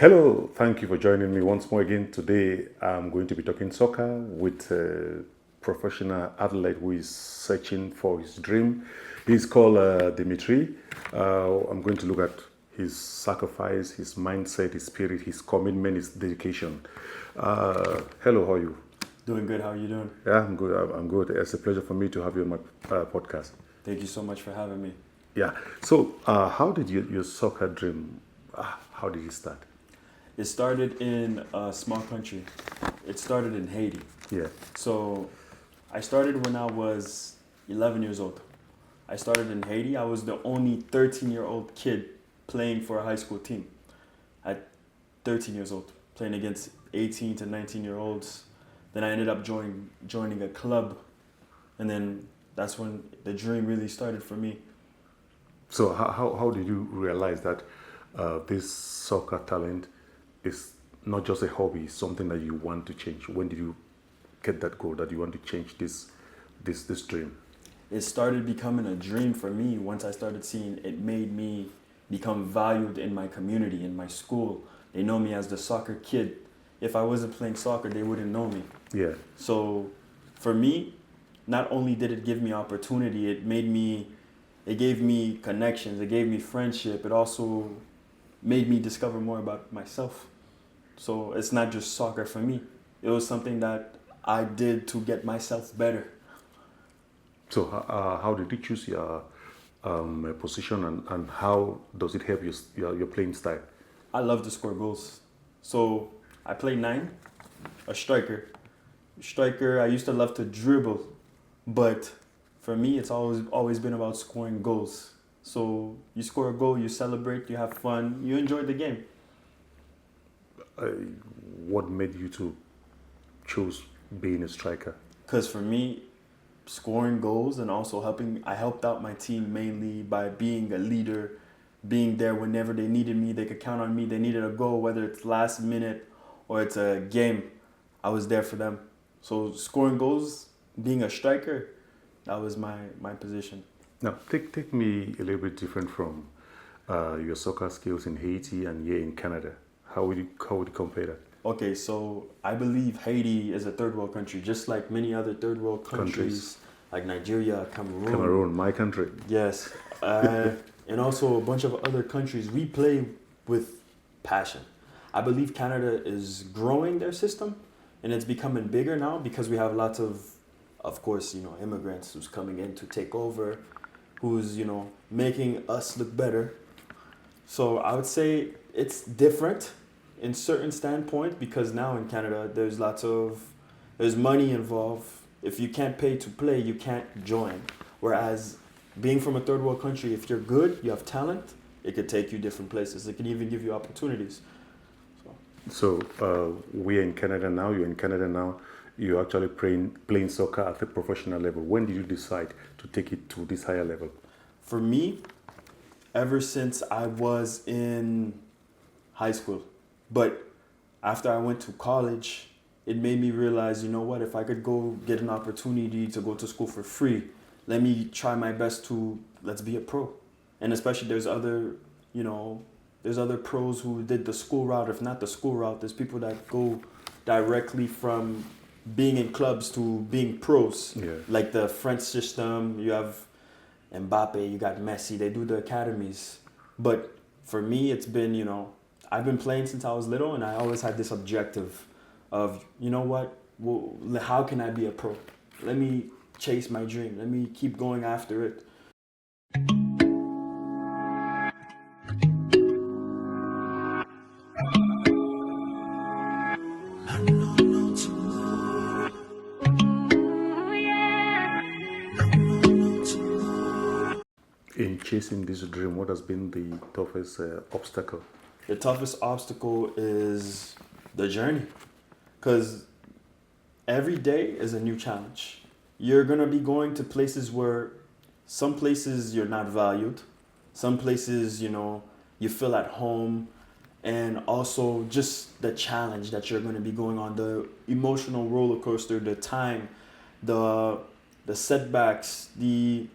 Hello, thank you for joining me once more again. Today, I'm going to be talking soccer with a professional athlete who is searching for his dream. He's called Dimitri. I'm going to look at his sacrifice, his mindset, his spirit, his commitment, his dedication. Hello, how are you? Doing good. How are you doing? Yeah, I'm good. I'm good. It's a pleasure for me to have you on my podcast. Thank you so much for having me. Yeah. So, how did your soccer dream? How did it start? It started in a small country. It started in Haiti. Yeah. So I started when I was 11 years old. I started in Haiti. I was the only 13-year-old kid playing for a high school team at 13 years old, playing against 18 to 19-year-olds. Then I ended up joining a club, and then that's when the dream really started for me. So how did you realize that this soccer talent is not just a hobby, it's something that you want to change? When did you get that goal that you want to change this dream? It started becoming a dream for me once I started seeing it made me become valued in my community, in my school. They know me as the soccer kid. If I wasn't playing soccer, they wouldn't know me. Yeah. So for me, not only did it give me opportunity, it gave me connections, it gave me friendship, it also made me discover more about myself. So it's not just soccer for me. It was something that I did to get myself better. So how did you choose your position, and how does it help your playing style? I love to score goals. So I play nine, a striker. Striker, I used to love to dribble, but for me, it's always been about scoring goals. So you score a goal, you celebrate, you have fun, you enjoy the game. Uh, what made you to choose being a striker? Because for me, scoring goals and also I helped out my team mainly by being a leader, being there whenever they needed me. They could count on me. They needed a goal, whether it's last minute or it's a game. I was there for them. So scoring goals, being a striker, that was my position. Now, take me a little bit different from your soccer skills in Haiti and here in Canada. How would you compare that? Okay, so I believe Haiti is a third world country, just like many other third world Countries. countries, like Nigeria, Cameroon. Cameroon, my country. Yes, and also a bunch of other countries. We play with passion. I believe Canada is growing their system, and it's becoming bigger now because we have lots of course, immigrants who's coming in to take over, who's making us look better. So I would say it's different in certain standpoint because now in Canada there's money involved. If you can't pay to play, you can't join. Whereas being from a third world country, if you're good, you have talent, it could take you different places. It can even give you opportunities. So So we're in Canada now. You're in Canada now. You're actually playing soccer at a professional level. When did you decide to take it to this higher level? for me, ever since I was in high school, but after I went to college, it made me realize, you know what, if I could go get an opportunity to go to school for free, let me try my best to let's be a pro. And especially there's other pros who did the school route. If not the school route, there's people that go directly from being in clubs to being pros. Yeah. Like the French system, you have Mbappe, you got Messi, they do the academies. But for me, it's been, I've been playing since I was little, and I always had this objective of, you know what, well, how can I be a pro? Let me chase my dream. Let me keep going after it. In chasing this dream, what has been the toughest obstacle? The toughest obstacle is the journey, because every day is a new challenge. You're going to be going to places where some places you're not valued, some places, you feel at home, and also just the challenge that you're going to be going on, the emotional roller coaster, the time, the the setbacks, the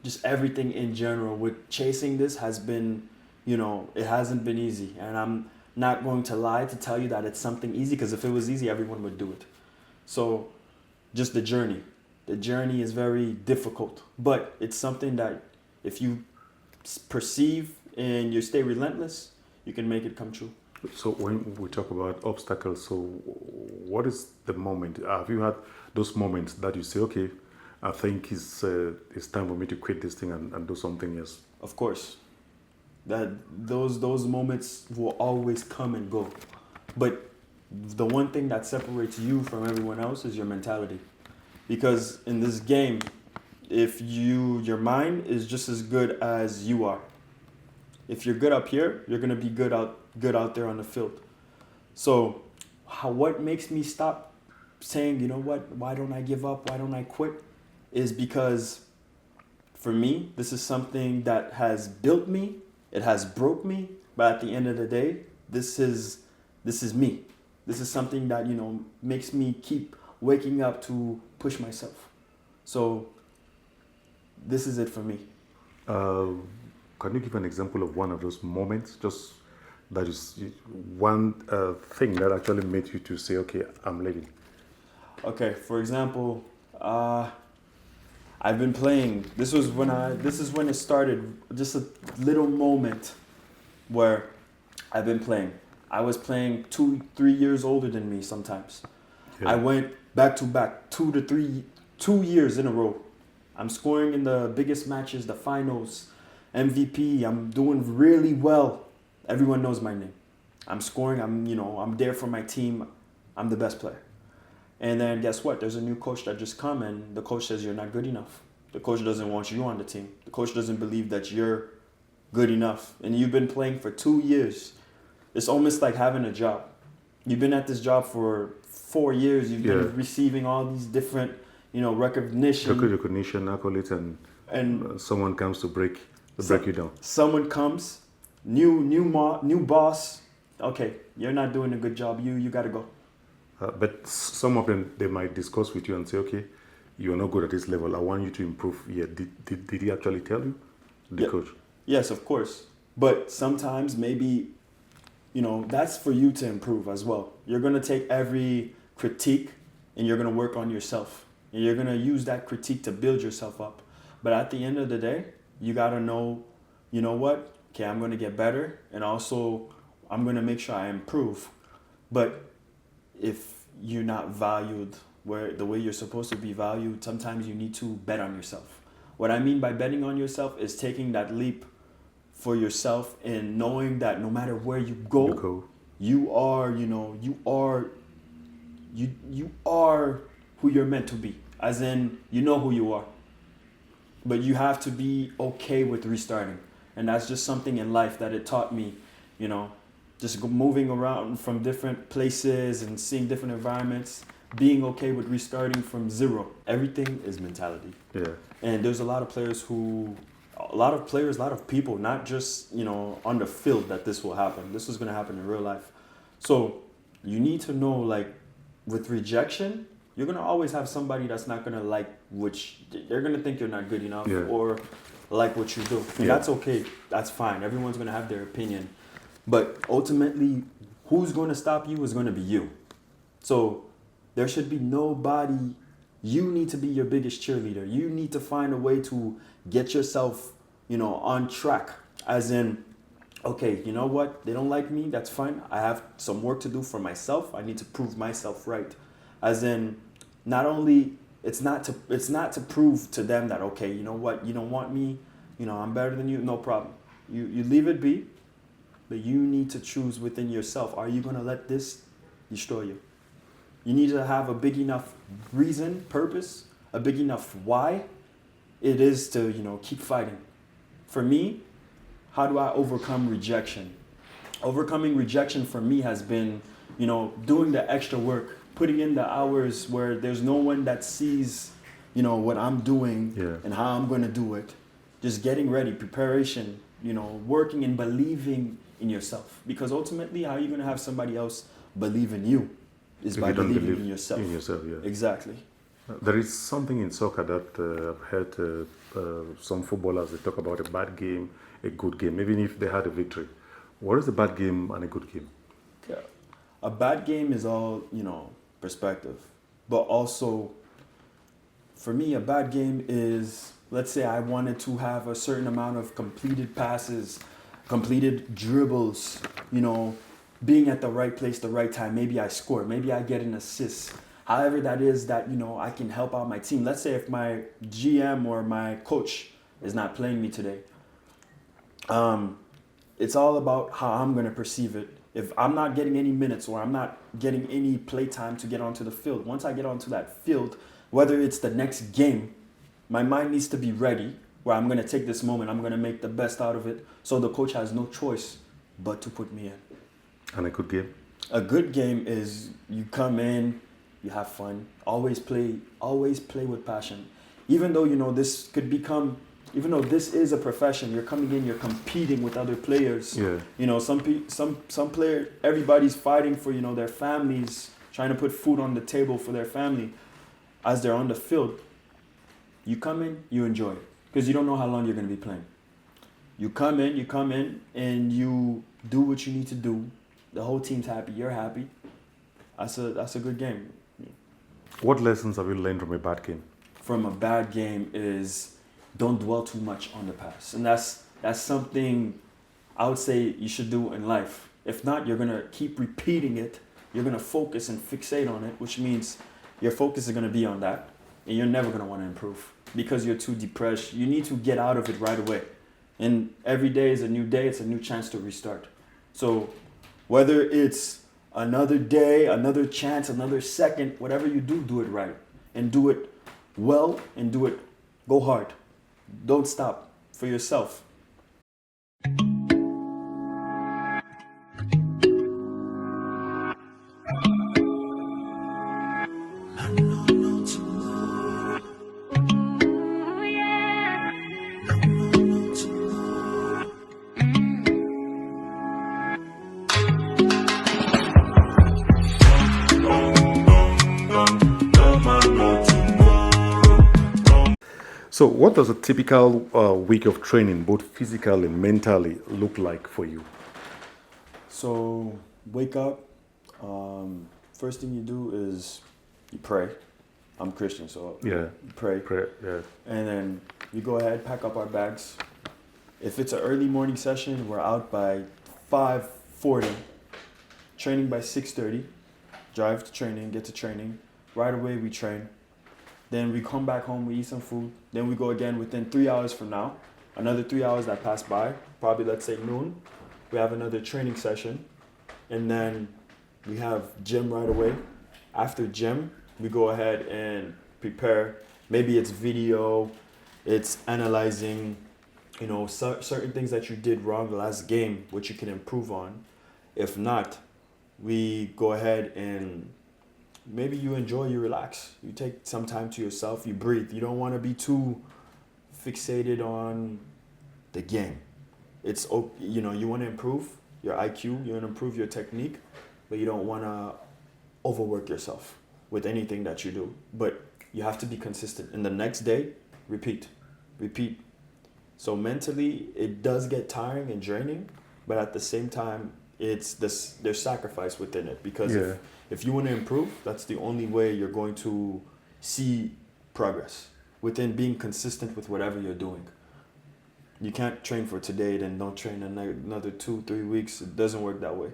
just everything in general with chasing this has been, it hasn't been easy. And not going to lie to tell you that it's something easy, because if it was easy, everyone would do it. So just the journey. The journey is very difficult, but it's something that if you perceive and you stay relentless, you can make it come true. So when we talk about obstacles, so what is the moment? Have you had those moments that you say, okay, I think it's time for me to quit this thing and do something else? Of course, that those moments will always come and go, but the one thing that separates you from everyone else is your mentality. Because in this game, if your mind is just as good as you are. If you're good up here, you're gonna be good out there on the field. So, what makes me stop saying, you know what? Why don't I give up? Why don't I quit? Is because for me, this is something that has built me. It has broke me. But at the end of the day, this is me. This is something that makes me keep waking up to push myself. So this is it for me. Can you give an example of one of those moments? Just that is one thing that actually made you to say, okay, I'm leaving. Okay, for example, I've been playing. This is when it started. Just a little moment where I've been playing. I was playing 2-3 years older than me sometimes. Yeah. I went back to back 2 years in a row. I'm scoring in the biggest matches, the finals, MVP. I'm doing really well. Everyone knows my name. I'm scoring. I'm there for my team. I'm the best player. And then guess what? There's a new coach that just come, and the coach says you're not good enough. The coach doesn't want you on the team. The coach doesn't believe that you're good enough. And you've been playing for 2 years. It's almost like having a job. You've been at this job for 4 years. You've been receiving all these different, recognition. Recognition, accolades, and someone comes to break you down. Someone comes, new boss. Okay, you're not doing a good job. You got to go. But some of them, they might discuss with you and say, okay, you're not good at this level. I want you to improve. Yeah, did he actually tell you, the coach? Yes, of course. But sometimes maybe, that's for you to improve as well. You're going to take every critique and you're going to work on yourself. And you're going to use that critique to build yourself up. But at the end of the day, you got to know, you know what? Okay, I'm going to get better. And also, I'm going to make sure I improve. But if you're not valued the way you're supposed to be valued, sometimes you need to bet on yourself. What I mean by betting on yourself is taking that leap for yourself and knowing that no matter where you go, you are who you're meant to be. As in, you know who you are. But you have to be okay with restarting. And that's just something in life that it taught me, just moving around from different places and seeing different environments, being okay with restarting from zero. Everything is mentality. Yeah. And there's a lot of people, not just, on the field that this will happen. This is going to happen in real life. So you need to know, with rejection, you're going to always have somebody that's not going to like they're going to think you're not good enough or like what you do. And that's okay. That's fine. Everyone's going to have their opinion. But ultimately, who's going to stop you is going to be you. So there should be nobody. You need to be your biggest cheerleader. You need to find a way to get yourself, on track. As in, okay, you know what? They don't like me. That's fine. I have some work to do for myself. I need to prove myself right. As in, not only it's not to prove to them that, okay, you know what? You don't want me. I'm better than you. No problem. You leave it be. But you need to choose within yourself. Are you going to let this destroy you? You need to have a big enough reason, purpose, a big enough why it is to, keep fighting. For me, how do I overcome rejection? Overcoming rejection for me has been, doing the extra work, putting in the hours where there's no one that sees, what I'm doing and how I'm going to do it. Just getting ready, preparation, working and believing in yourself. Because ultimately, how are you going to have somebody else believe in you? Is by believing in yourself. In yourself, yeah. Exactly. There is something in soccer that I've heard some footballers, they talk about a bad game, a good game, even if they had a victory. What is a bad game and a good game? A bad game is all, perspective. But also, for me, a bad game is, let's say I wanted to have a certain amount of completed passes, completed dribbles, being at the right place, the right time. Maybe I score, maybe I get an assist. However that is that, I can help out my team. Let's say if my GM or my coach is not playing me today, it's all about how I'm going to perceive it. If I'm not getting any minutes or I'm not getting any play time to get onto the field, once I get onto that field, whether it's the next game, my mind needs to be ready where I'm going to take this moment, I'm going to make the best out of it. So the coach has no choice but to put me in. And a good game? A good game is you come in, you have fun, always play with passion. Even though, this could become, even though this is a profession, you're coming in, you're competing with other players. Yeah. Some player, everybody's fighting for, their families, trying to put food on the table for their family as they're on the field. You come in, you enjoy it because you don't know how long you're going to be playing. You come in, and you do what you need to do. The whole team's happy, you're happy. That's a good game. What lessons have you learned from a bad game? From a bad game is don't dwell too much on the past. And that's something I would say you should do in life. If not, you're going to keep repeating it. You're going to focus and fixate on it, which means your focus is going to be on that. And you're never going to want to improve because you're too depressed. You need to get out of it right away. And every day is a new day. It's a new chance to restart. So whether it's another day, another chance, another second, whatever you do, do it right. And do it well and go hard. Don't stop for yourself. So, what does a typical week of training, both physically and mentally, look like for you? So, wake up. First thing you do is you pray. I'm Christian, so Yeah. you pray. Prayer, yeah. And then you go ahead, pack up our bags. If it's an early morning session, we're out by 5:40. Training by 6:30. Drive to training, get to training. Right away we train. Then we come back home, we eat some food. Then we go again within 3 hours from now. Another 3 hours that pass by, probably let's say noon. We have another training session. And then we have gym right away. After gym, we go ahead and prepare. Maybe it's video, it's analyzing, certain things that you did wrong the last game, which you can improve on. If not, we go ahead and maybe you enjoy, you relax. You take some time to yourself, you breathe. You don't want to be too fixated on the game. It's, you want to improve your IQ, you want to improve your technique, but you don't want to overwork yourself with anything that you do. But you have to be consistent. And the next day, repeat. So mentally, it does get tiring and draining, but at the same time, there's sacrifice within it because if you want to improve, that's the only way you're going to see progress within being consistent with whatever you're doing. You can't train for today, then don't train another 2-3 weeks. It doesn't work that way.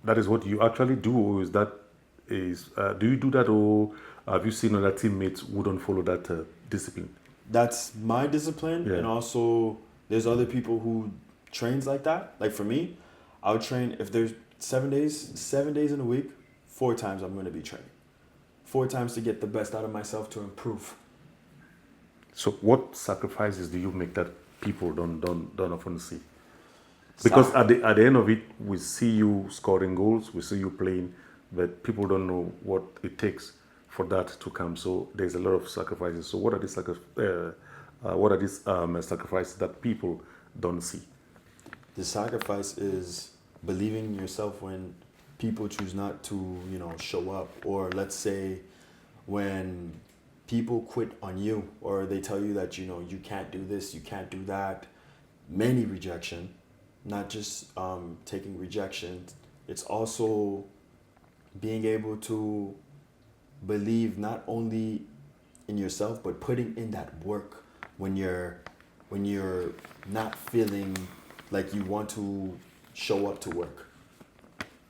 That is what you actually do, or do you do that, or have you seen other teammates who don't follow that discipline? That's my discipline, and also there's other people who trains like that. Like for me, I'll train if there's 7 days in a week, 4 times I'm going to be training. 4 times to get the best out of myself to improve. So what sacrifices do you make that people don't often see? Because at the end of it, we see you scoring goals, we see you playing, but people don't know what it takes for that to come. So there's a lot of sacrifices. So what are these sacrifices that people don't see? The sacrifice is believing in yourself when people choose not to, show up, or let's say when people quit on you, or they tell you that, you can't do this, you can't do that. Many rejection, not just taking rejection. it's also being able to believe not only in yourself but putting in that work when you're not feeling like you want to show up to work.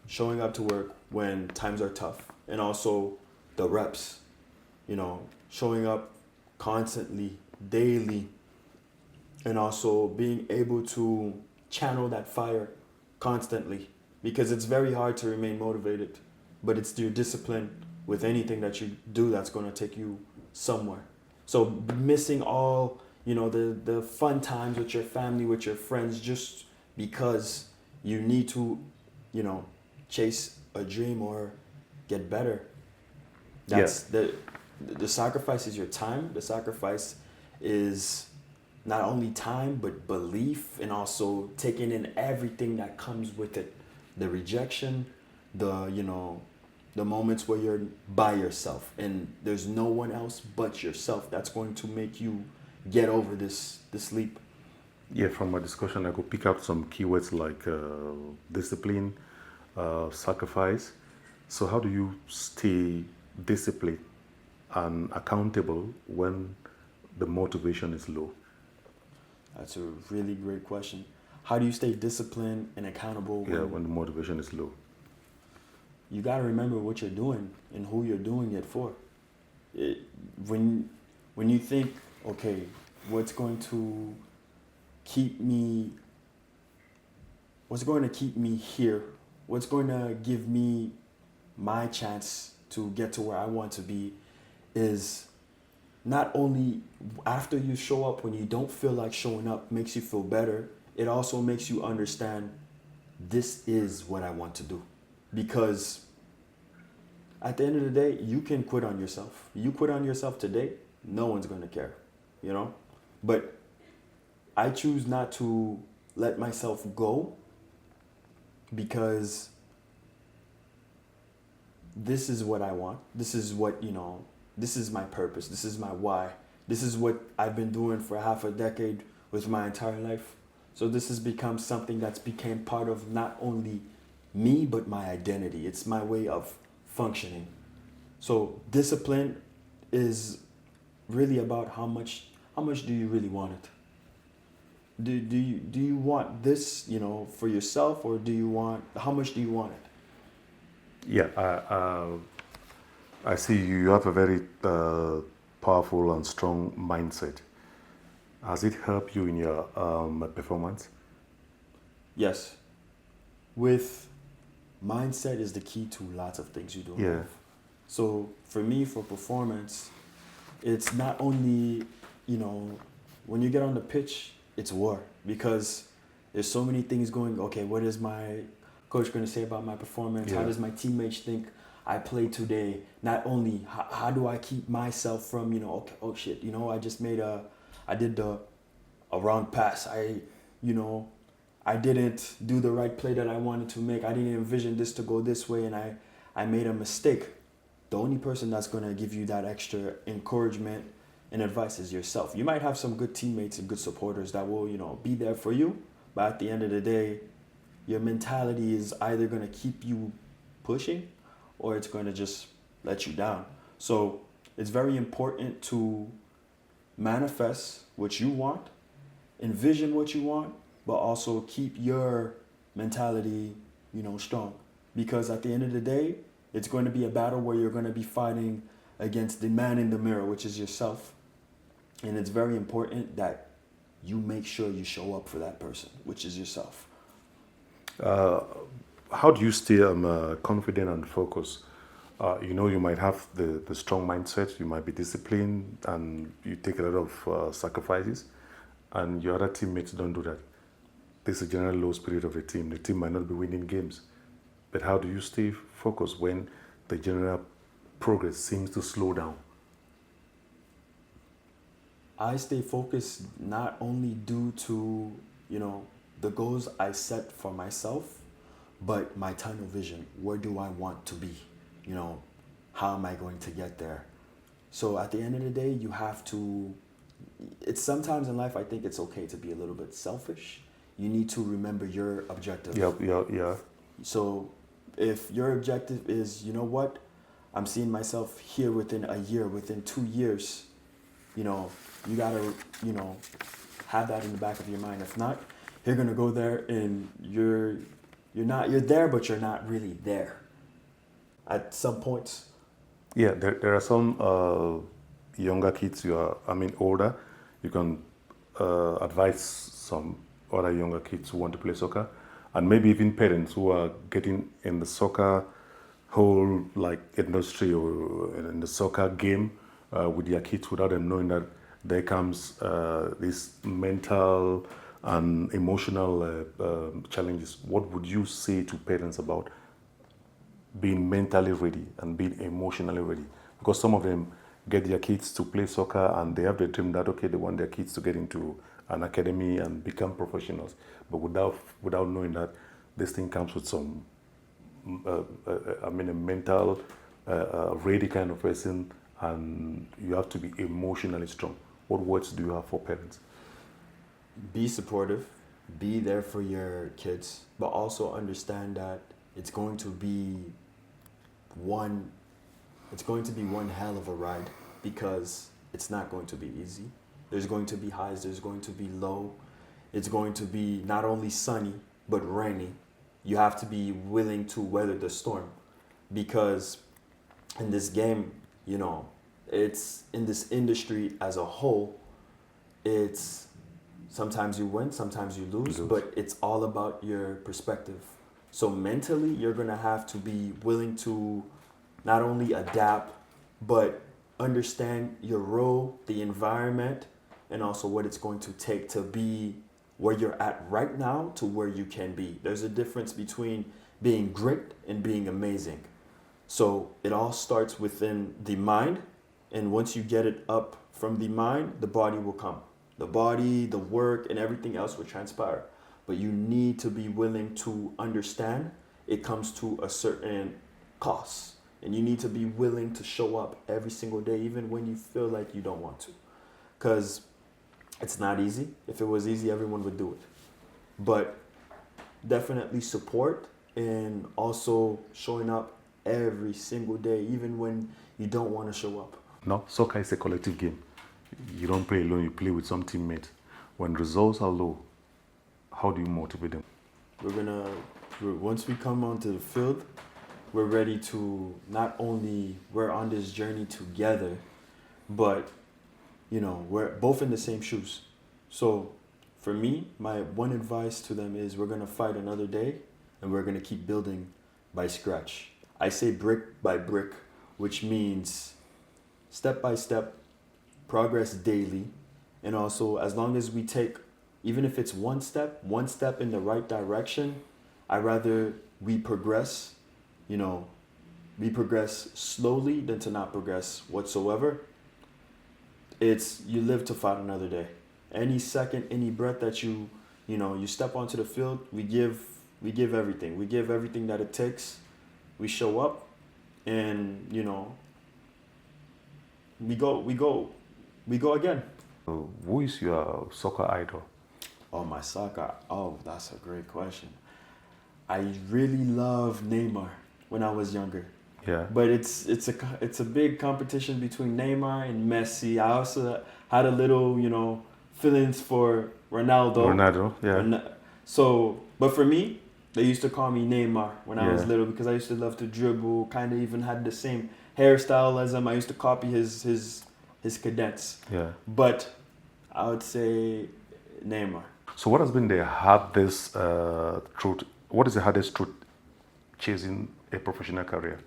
Showing up to work when times are tough, and also the reps, showing up constantly, daily, and also being able to channel that fire constantly, because it's very hard to remain motivated, but it's your discipline with anything that you do that's going to take you somewhere. So missing all, the fun times with your family, with your friends, just because you need to, chase a dream or get better. That's the sacrifice is your time. The sacrifice is not only time but belief, and also taking in everything that comes with it. The rejection, the moments where you're by yourself and there's no one else but yourself that's going to make you get over this leap. Yeah, from my discussion, I could pick out some keywords like discipline, sacrifice. So, how do you stay disciplined and accountable when the motivation is low? That's a really great question. How do you stay disciplined and accountable When the motivation is low? you got to remember what you're doing and who you're doing it for? When you think, okay, what's going to keep me here? What's going to give me my chance to get to where I want to be is not only after you show up when you don't feel like showing up makes you feel better, it also makes you understand this is what I want to do. Because at the end of the day, you can quit on yourself. You quit on yourself today, no one's going to care, But I choose not to let myself go because this is what I want. This is what, this is my purpose. This is my why. This is what I've been doing for half a decade with my entire life. So this has become something that's became part of not only me, but my identity. It's my way of functioning. So discipline is really about how much do you really want it? Do you want this, for yourself, or how much do you want it? Yeah, I see you have a very powerful and strong mindset. Has it helped you in your performance? Yes. With mindset is the key to lots of things you do in life. So for me, for performance, it's not only, when you get on the pitch, it's war, because there's so many things going, okay, what is my coach going to say about my performance? How does my teammates think I played today? Not only how do I keep myself from, okay, oh shit, I did a wrong pass. I didn't do the right play that I wanted to make. I didn't envision this to go this way, and I made a mistake. The only person that's going to give you that extra encouragement and advice is yourself. You might have some good teammates and good supporters that will, be there for you, but at the end of the day, your mentality is either going to keep you pushing or it's going to just let you down. So it's very important to manifest what you want, envision what you want, but also keep your mentality, strong. Because at the end of the day, it's going to be a battle where you're going to be fighting against the man in the mirror, which is yourself. And it's very important that you make sure you show up for that person, which is yourself. How do you stay confident and focused? You might have the strong mindset, you might be disciplined, and you take a lot of sacrifices, and your other teammates don't do that. There's a general low spirit of the team. The team might not be winning games. But how do you stay focused when the general progress seems to slow down? I stay focused not only due to, the goals I set for myself, but my tunnel vision. Where do I want to be? How am I going to get there? So at the end of the day, you have to, it's sometimes in life, I think it's okay to be a little bit selfish. You need to remember your objective. Yeah. So if your objective is, you know what, I'm seeing myself here within a year, within 2 years, you know, you gotta, you know, have that in the back of your mind. If not, you're gonna go there and you're there, but you're not really there at some points. Yeah, there are some younger kids older. You can advise some other younger kids who want to play soccer, and maybe even parents who are getting in the soccer whole like industry or in the soccer game with their kids without them knowing that there comes this mental and emotional challenges. What would you say to parents about being mentally ready and being emotionally ready? Because some of them get their kids to play soccer and they have the dream that okay, they want their kids to get into an academy and become professionals, but without knowing that this thing comes with some a mental ready kind of person, and you have to be emotionally strong. What words do you have for parents? Be supportive, be there for your kids, but also understand that it's going to be one one hell of a ride, because it's not going to be easy. There's going to be highs, there's going to be low. It's going to be not only sunny but rainy. You have to be willing to weather the storm, because in this game, you know, it's in this industry as a whole, it's sometimes you win, sometimes you lose, but it's all about your perspective. So mentally, you're going to have to be willing to not only adapt, but understand your role, the environment, and also what it's going to take to be where you're at right now to where you can be. There's a difference between being great and being amazing. So it all starts within the mind, and once you get it up from the mind, the body will come. The body, the work, and everything else will transpire. But you need to be willing to understand it comes to a certain cost. And you need to be willing to show up every single day, even when you feel like you don't want to. Because it's not easy. If it was easy, everyone would do it. But definitely support, and also showing up every single day, even when you don't want to show up. No, soccer is a collective game. You don't play alone, you play with some teammates. When results are low, how do you motivate them? Once we come onto the field, we're ready to not only, we're on this journey together, but, you know, we're both in the same shoes. So for me, my one advice to them is we're going to fight another day, and we're going to keep building by scratch. I say brick by brick, which means step by step, progress daily, and also as long as we take, even if it's one step in the right direction, I rather we progress, you know, we progress slowly than to not progress whatsoever. It's, you live to fight another day. Any second, any breath that you step onto the field, we give everything. We give everything that it takes. We show up, and we go again. Who is your soccer idol? Oh, my soccer. Oh, that's a great question. I really love Neymar when I was younger. Yeah. But it's a big competition between Neymar and Messi. I also had a little, feelings for Ronaldo. Yeah. So, but for me, they used to call me Neymar when I was little, because I used to love to dribble, kind of even had the same hairstyle as him. I used to copy his cadence. Yeah. But I would say Neymar. So what has been the hardest truth? What is the hardest truth chasing a professional career?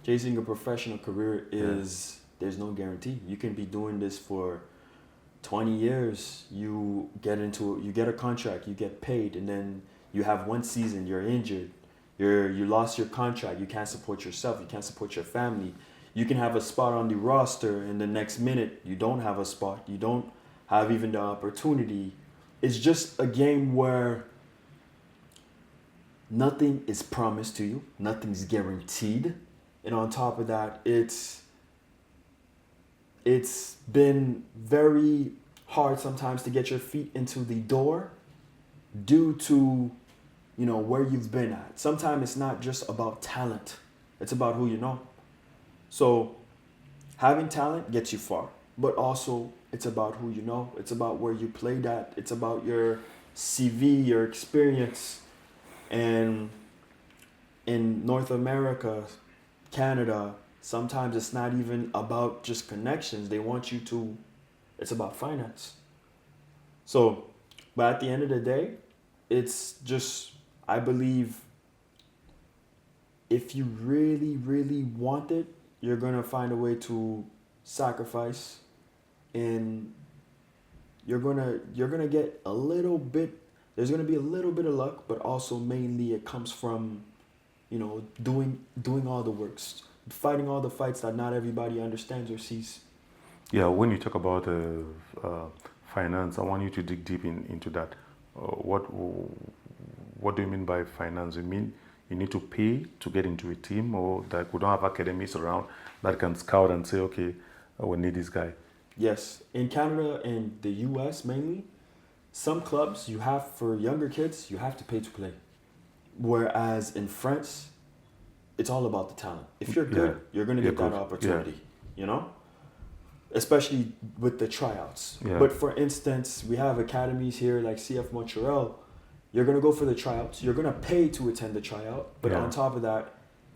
Chasing a professional career is there's no guarantee. You can be doing this for 20 years. You get a contract, you get paid, and then you have one season, you're injured, you lost your contract, you can't support yourself, you can't support your family. You can have a spot on the roster, and the next minute you don't have a spot, you don't have even the opportunity. It's just a game where nothing is promised to you, nothing's guaranteed. And on top of that, it's been very hard sometimes to get your feet into the door due to where you've been at. Sometimes it's not just about talent, it's about who you know. So having talent gets you far, but also it's about who you know. It's about where you played at. It's about your CV, your experience. And in North America, Canada, sometimes it's not even about just connections. They want you to, it's about finance. So, but at the end of the day, it's just, I believe if you really, really want it, you're going to find a way to sacrifice, and you're going to get a little bit, there's going to be a little bit of luck, but also mainly it comes from, doing all the works, fighting all the fights that not everybody understands or sees. Yeah, when you talk about finance, I want you to dig deep into that. What do you mean by finance? You mean you need to pay to get into a team, or that we don't have academies around that can scout and say, okay, we need this guy? Yes, in Canada and the US mainly, some clubs you have for younger kids, you have to pay to play. Whereas in France, it's all about the talent. If you're good, you're going to get that opportunity, especially with the tryouts. Yeah. But for instance, we have academies here like CF Montreal. You're going to go for the tryouts. You're going to pay to attend the tryout. But on top of that,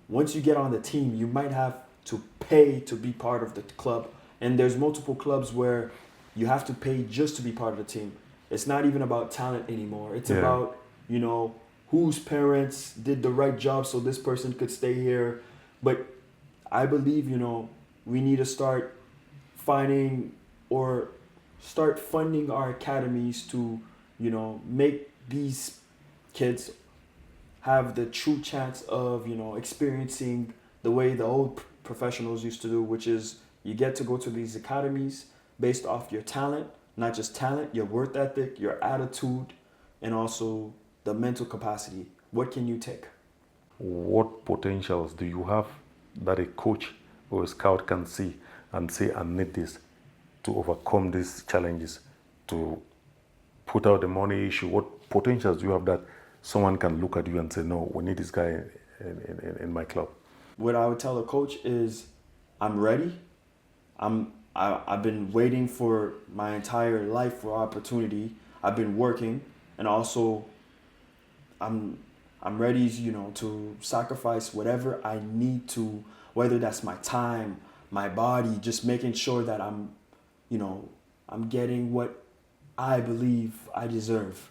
once you get on the team, you might have to pay to be part of the club. And there's multiple clubs where you have to pay just to be part of the team. It's not even about talent anymore. It's about, whose parents did the right job so this person could stay here. But I believe, we need to start finding or start funding our academies to, make these kids have the true chance of, experiencing the way the old professionals used to do, which is you get to go to these academies based off your talent, not just talent, your work ethic, your attitude, and also the mental capacity. What can you take? What potentials do you have that a coach or a scout can see and say, I need this to overcome these challenges, to put out the money issue? What potentials do you have that someone can look at you and say, no, we need this guy in my club? What I would tell a coach is, I'm ready. I've been waiting for my entire life for opportunity. I've been working, and also I'm ready, to sacrifice whatever I need to, whether that's my time, my body, just making sure that I'm getting what I believe I deserve.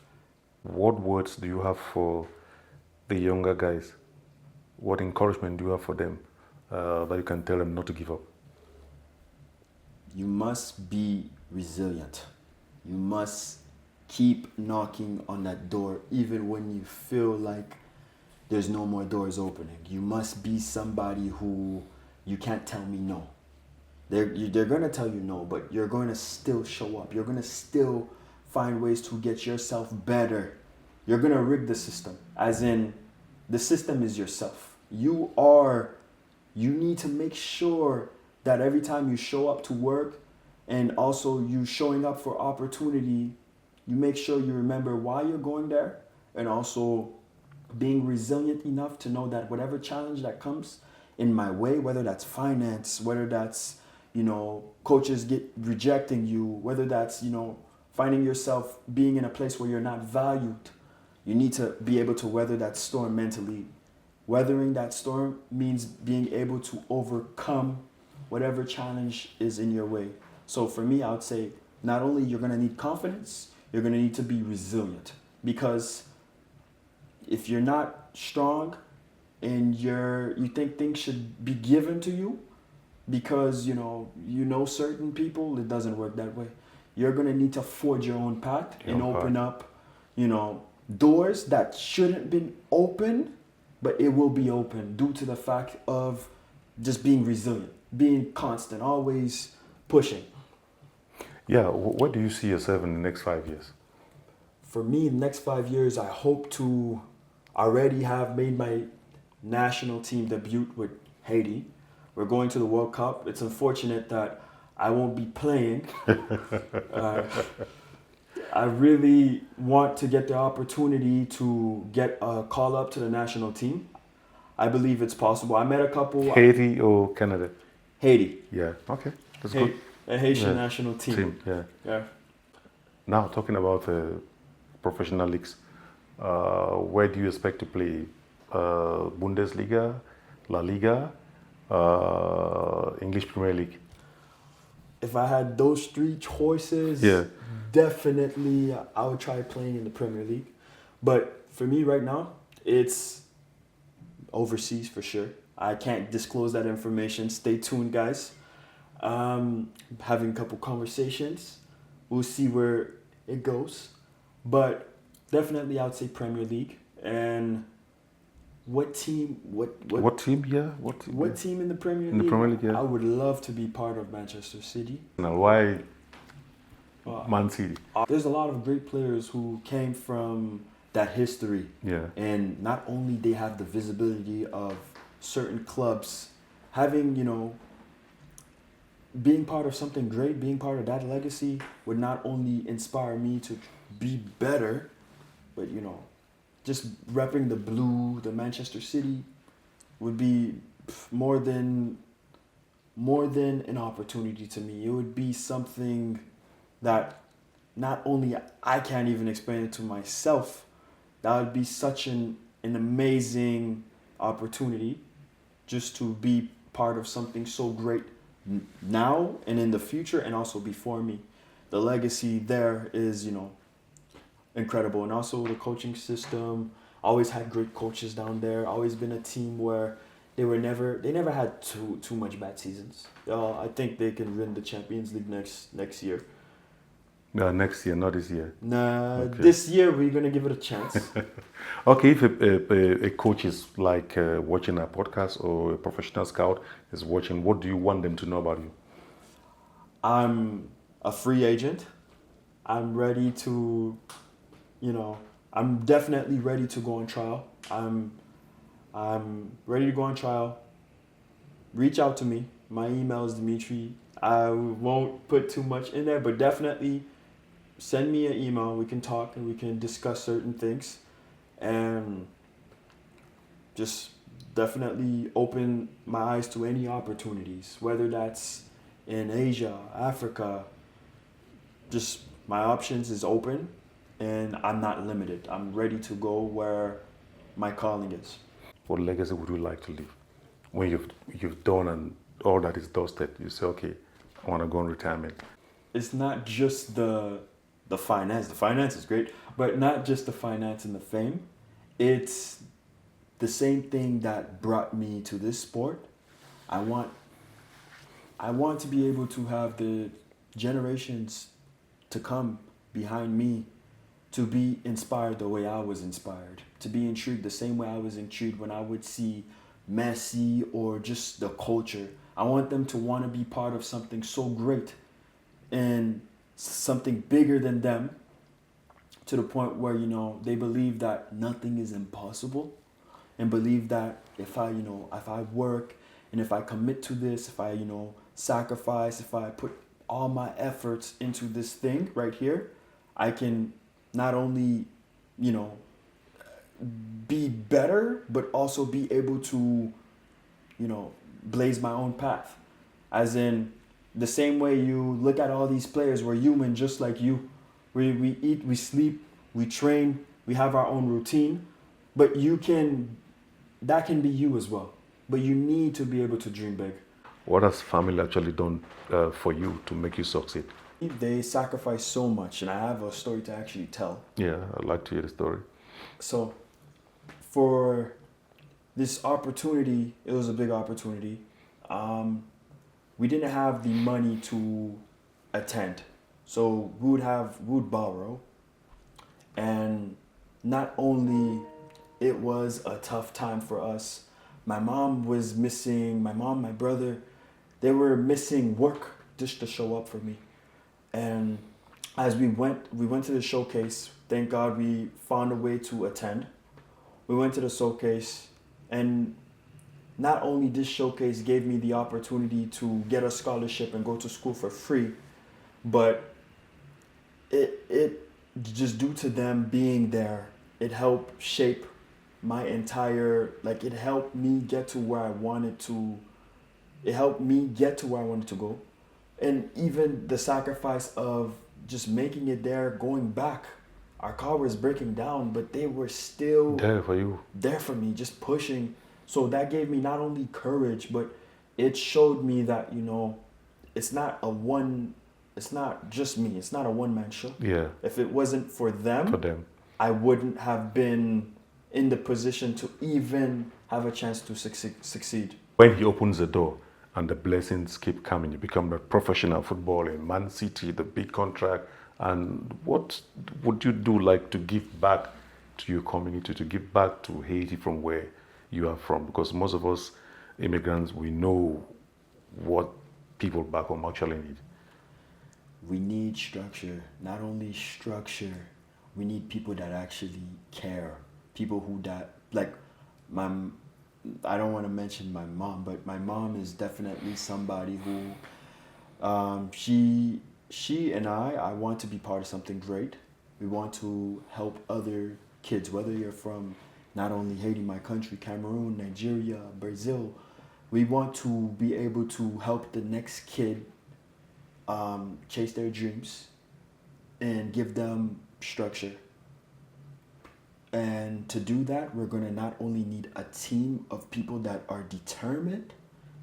What words do you have for the younger guys? What encouragement do you have for them that you can tell them not to give up? You must be resilient. You must keep knocking on that door even when you feel like there's no more doors opening. You must be somebody who you can't tell me no. They're going to tell you no, but you're going to still show up. You're going to still find ways to get yourself better. You're going to rig the system, as in the system is yourself. You need to make sure that every time you show up to work, and also you showing up for opportunity, you make sure you remember why you're going there, and also being resilient enough to know that whatever challenge that comes in my way, whether that's finance, whether that's, coaches rejecting you, whether that's, finding yourself being in a place where you're not valued, you need to be able to weather that storm mentally. Weathering that storm means being able to overcome whatever challenge is in your way. So for me, I would say not only you're going to need confidence, you're going to need to be resilient, because if you're not strong and you think things should be given to you because you know certain people, it doesn't work that way. You're going to need to forge your own path and open up, doors that shouldn't been open, but it will be open due to the fact of just being resilient, being constant, always pushing. Yeah, what do you see yourself in the next 5 years? For me, in the next 5 years, I hope to already have made my national team debut with Haiti. We're going to the World Cup. It's unfortunate that I won't be playing. I really want to get the opportunity to get a call up to the national team. I believe it's possible. I met a couple. Haiti or Canada? Haiti. Yeah. Okay. That's Hey, good. a Haitian Yeah. national team. Team. Yeah. Yeah. Now talking about professional leagues, where do you expect to play? Bundesliga, La Liga, English Premier League. If I had those three choices, Yeah. definitely I would try playing in the Premier League. But for me right now, it's overseas for sure. I can't disclose that information. Stay tuned, guys. Having a couple conversations. We'll see where it goes. But definitely I would say Premier League. And what team What team? Yeah. What team? what team in the Premier In League? the Premier League, yeah. I would love to be part of Manchester City. Now, why Uh, Man City? There's a lot of great players who came from that history, Yeah. and not only they have the visibility of certain clubs, having being part of something great, being part of that legacy would not only inspire me to be better, but just repping the blue, the Manchester City, would be more than an opportunity to me. It would be something that not only I can't even explain it to myself. That would be such an amazing opportunity just to be part of something so great now and in the future, and also before me. The legacy there is incredible, and also the coaching system. Always had great coaches down there. Always been a team where they never had too much bad seasons. I think they can win the Champions League next year. Next year, not this year. Nah, Okay. This year we're gonna give it a chance. Okay, if a coach is like watching a podcast or a professional scout is watching, what do you want them to know about you? I'm a free agent. I'm ready to, I'm definitely ready to go on trial. I'm ready to go on trial. Reach out to me. My email is Dimitri. I won't put too much in there, but definitely send me an email. We can talk and we can discuss certain things, and just definitely open my eyes to any opportunities, whether that's in Asia, Africa. Just my options is open, and I'm not limited. I'm ready to go where my calling is. What legacy would you like to leave when you've done and all that is dusted? You say, okay, I want to go on retirement. It's not just the finance. The finance is great, but not just the finance and the fame. It's the same thing that brought me to this sport. I want to be able to have the generations to come behind me to be inspired the way I was inspired, to be intrigued the same way I was intrigued when I would see Messi or just the culture. I want them to want to be part of something so great and something bigger than them, to the point where they believe that nothing is impossible, and believe that if I work and if I commit to this, if I sacrifice, if I put all my efforts into this thing right here, I can not only be better, but also be able to blaze my own path. As in, the same way you look at all these players, we're human just like you. We eat, we sleep, we train, we have our own routine, but that can be you as well. But you need to be able to dream big. What has family actually done for you to make you succeed? They sacrifice so much, and I have a story to actually tell. Yeah, I'd like to hear the story. So, for this opportunity, it was a big opportunity. We didn't have the money to attend, so we would borrow, and not only it was a tough time for us. My mom was missing. My mom, my brother, they were missing work just to show up for me. And as we went to the showcase. Thank God we found a way to attend. We went to the showcase, and not only this showcase gave me the opportunity to get a scholarship and go to school for free, but it just due to them being there, it helped shape my entire, like, it helped me get to where I wanted to. It helped me get to where I wanted to go. And even the sacrifice of just making it there, going back. Our car was breaking down, but they were still There for you. there for me, just pushing. So that gave me not only courage, but it showed me that, it's not it's not just me. It's not a one man show. Yeah. If it wasn't for them, I wouldn't have been in the position to even have a chance to succeed. When he opens the door and the blessings keep coming, you become a professional footballer in Man City, the big contract. And what would you do, like, to give back to your community, to give back to Haiti from where you are from? Because most of us immigrants, we know what people back home actually need. We need structure. Not only structure, we need people that actually care. People who like I don't want to mention my mom, but my mom is definitely somebody who she and I want to be part of something great. We want to help other kids, whether you're from not only Haiti, my country, Cameroon, Nigeria, Brazil. We want to be able to help the next kid chase their dreams and give them structure. And to do that, we're going to not only need a team of people that are determined,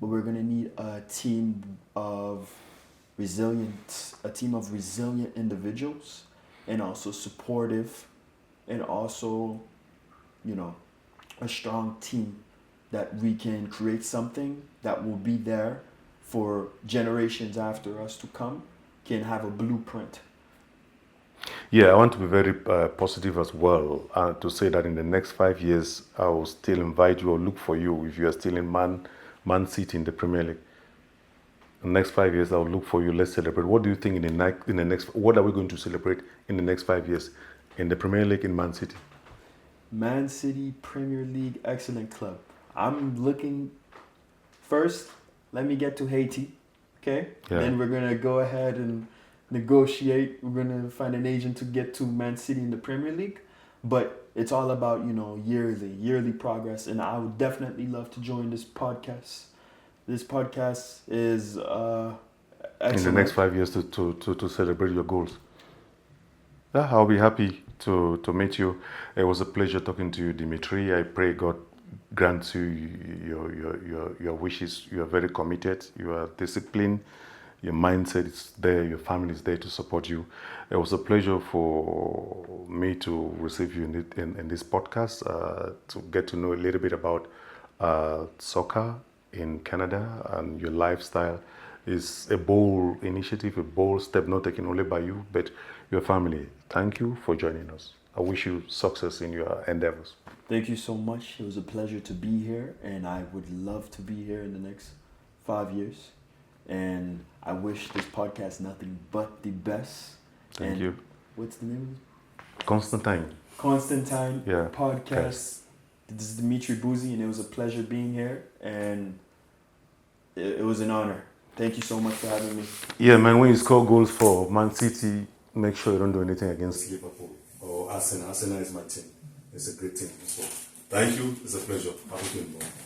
but we're going to need a team of resilient individuals, and also supportive, and also, a strong team that we can create something that will be there for generations after us to come, can have a blueprint. Yeah, I want to be very positive as well, to say that in the next 5 years, I will still invite you or look for you if you are still in Man City in the Premier League. In the next 5 years, I will look for you. Let's celebrate. What do you think in the next? What are we going to celebrate in the next 5 years in the Premier League in Man City? Man City Premier League, excellent club. I'm looking first. Let me get to Haiti, okay? Yeah. Then we're gonna go ahead and negotiate. We're gonna find an agent to get to Man City in the Premier League. But it's all about, yearly progress, and I would definitely love to join this podcast. This podcast is excellent. In the next 5 years to celebrate your goals. Yeah, I'll be happy to meet you. It was a pleasure talking to you, Dimitri. I pray God grants you your wishes. You are very committed. You are disciplined. Your mindset is there. Your family is there to support you. It was a pleasure for me to receive you in this podcast, to get to know a little bit about soccer in Canada and your lifestyle. Is a bold initiative, a bold step, not taken only by you, but your family. Thank you for joining us. I wish you success in your endeavors. Thank you so much. It was a pleasure to be here, and I would love to be here in the next 5 years. And I wish this podcast nothing but the best. Thank you. What's the name of it? Constantine. Yeah. Podcast. This is Dimitri Bouzy, and it was a pleasure being here, and it was an honor. Thank you so much for having me. Yeah, man, when you score goals for Man City, make sure you don't do anything against Liverpool or Arsenal. Arsenal is my team. It's a great team. So, thank you. It's a pleasure. Have a good one.